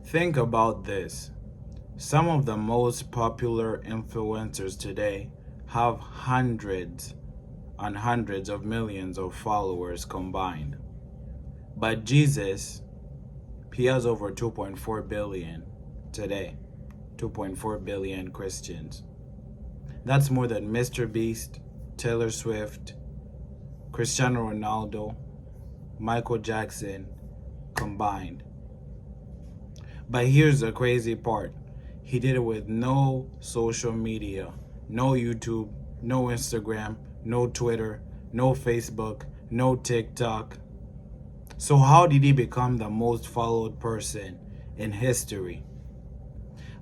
Think about this. Some of the most popular influencers today have hundreds and hundreds of millions of followers combined. But Jesus, he has over 2.4 billion today. 2.4 billion Christians. That's more than Mr. Beast, Taylor Swift, Cristiano Ronaldo, Michael Jackson combined. But here's the crazy part. He did it with no social media, no YouTube, no Instagram, no Twitter, no Facebook, no TikTok. So how did he become the most followed person in history?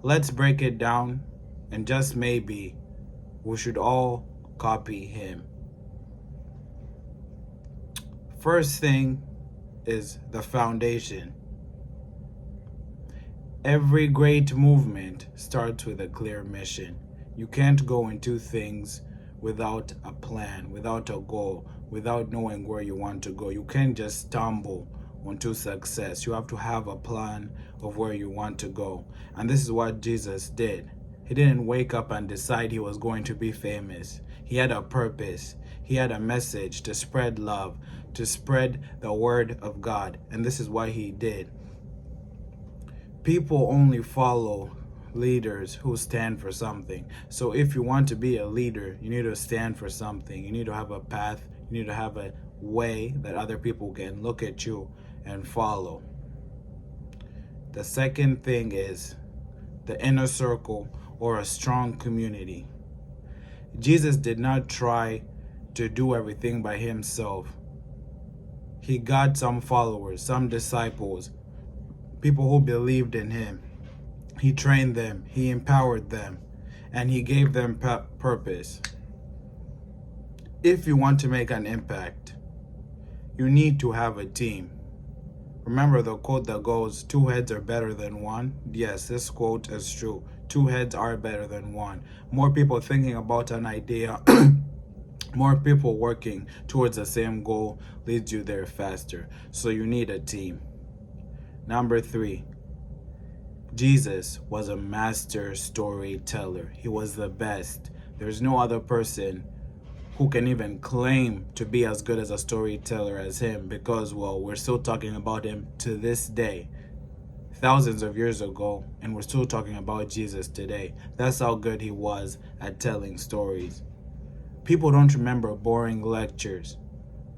Let's break it down, and just maybe we should all copy him. First thing is the foundation. Every great movement starts with a clear mission. You can't go into things without a plan, without a goal, without knowing where you want to go. You can't just stumble onto success. You have to have a plan of where you want to go. And this is what Jesus did. He didn't wake up and decide he was going to be famous. He had a purpose. He had a message to spread love, to spread the word of God. And this is what he did. People only follow leaders who stand for something. So if you want to be a leader, you need to stand for something. You need to have a path. You need to have a way that other people can look at you and follow. The second thing is the inner circle or a strong community. Jesus did not try to do everything by himself. He got some followers, some disciples, people who believed in him. He trained them, he empowered them, and he gave them purpose. If you want to make an impact, you need to have a team. Remember the quote that goes, 2 heads are better than one? Yes, this quote is true. 2 heads are better than one. More people thinking about an idea, more people working towards the same goal leads you there faster. So you need a team. Number 3, Jesus was a master storyteller. He was the best. There's no other person who can even claim to be as good as a storyteller as him because, well, we're still talking about him to this day, thousands of years ago, and we're still talking about Jesus today. That's how good he was at telling stories. People don't remember boring lectures.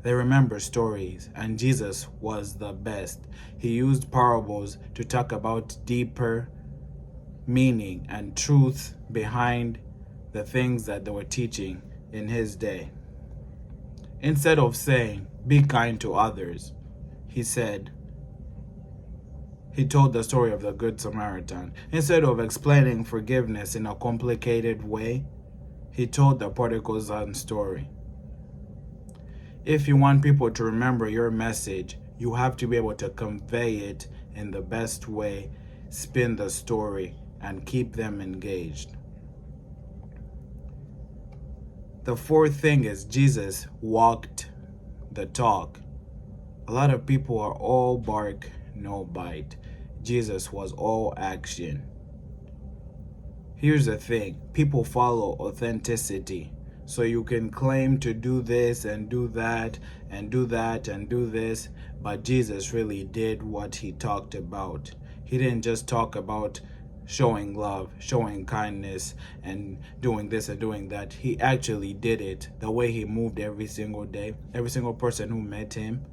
They remember stories, and Jesus was the best. He used parables to talk about deeper meaning and truth behind the things that they were teaching in his day. Instead of saying, be kind to others, he told the story of the Good Samaritan. Instead of explaining forgiveness in a complicated way, he told the prodigal son story. If you want people to remember your message, you have to be able to convey it in the best way, spin the story, and keep them engaged. The fourth thing is Jesus walked the talk. A lot of people are all bark, no bite. Jesus was all action. Here's the thing, people follow authenticity. So you can claim to do this and do that and do that and do this, but Jesus really did what he talked about. He didn't just talk about showing love, showing kindness, and doing this and doing that. He actually did it. The way he moved every single day, every single person who met him,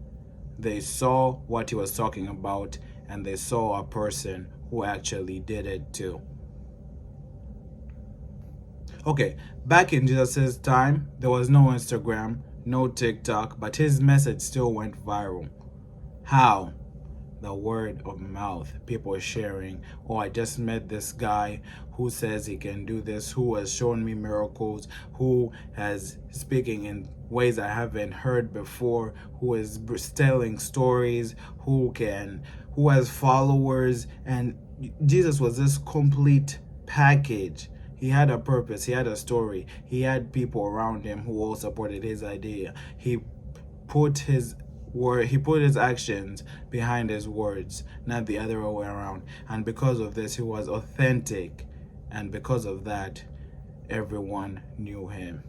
they saw what he was talking about, and they saw a person who actually did it too. Okay, back in Jesus' time, there was no Instagram, no TikTok, but his message still went viral. How? The word of mouth. People are sharing, oh, I just met this guy who says he can do this, who has shown me miracles, who has speaking in ways I haven't heard before, who is telling stories, who has followers. And Jesus was this complete package. He had a purpose, he had a story, he had people around him who all supported his idea. He put his he put his actions behind his words, not the other way around. And because of this, he was authentic. And because of that, everyone knew him.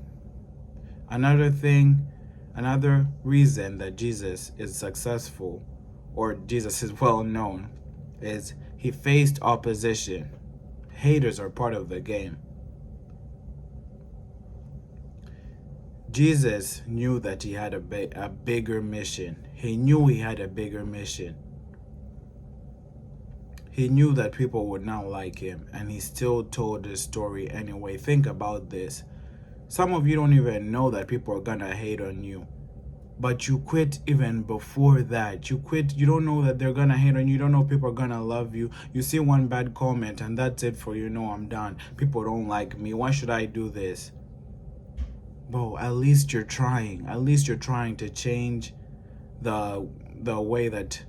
Another reason that Jesus is successful, or Jesus is well known, is he faced opposition. Haters are part of the game. Jesus knew that he had a bigger mission. He knew he had a bigger mission. He knew that people would not like him, and he still told his story anyway. Think about this. Some of you don't even know that people are gonna hate on you. But you quit even before that. You quit. You don't know that they're gonna hate on you. You don't know people are gonna love you. You see one bad comment and that's it for you. No, I'm done. People don't like me. Why should I do this? Bro, at least you're trying. At least you're trying to change the way that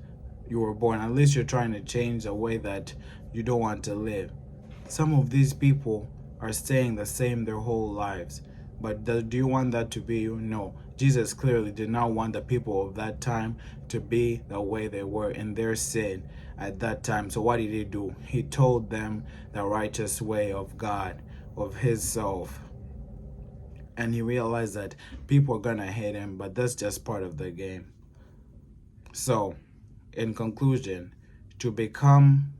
you were born. At least you're trying to change the way that you don't want to live. Some of these people are staying the same their whole lives. But do you want that to be you? No. Jesus clearly did not want the people of that time to be the way they were in their sin at that time. So what did he do? He told them the righteous way of God, of his self. And he realized that people are gonna hate him, but that's just part of the game. So, in conclusion, to become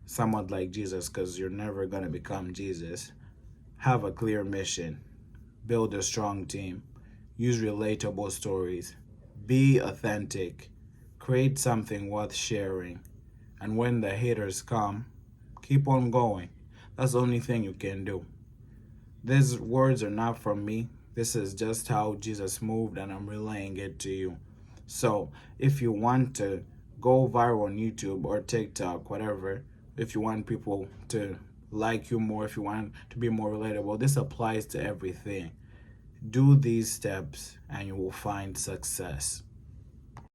somewhat like Jesus, because you're never gonna become Jesus, have a clear mission, build a strong team, use relatable stories, be authentic, create something worth sharing, and when the haters come, keep on going. That's the only thing you can do. These words are not from me. This is just how Jesus moved, and I'm relaying it to you. So if you want to go viral on YouTube or TikTok, whatever, if you want people to like you more, if you want to be more relatable, this applies to everything. Do these steps and you will find success.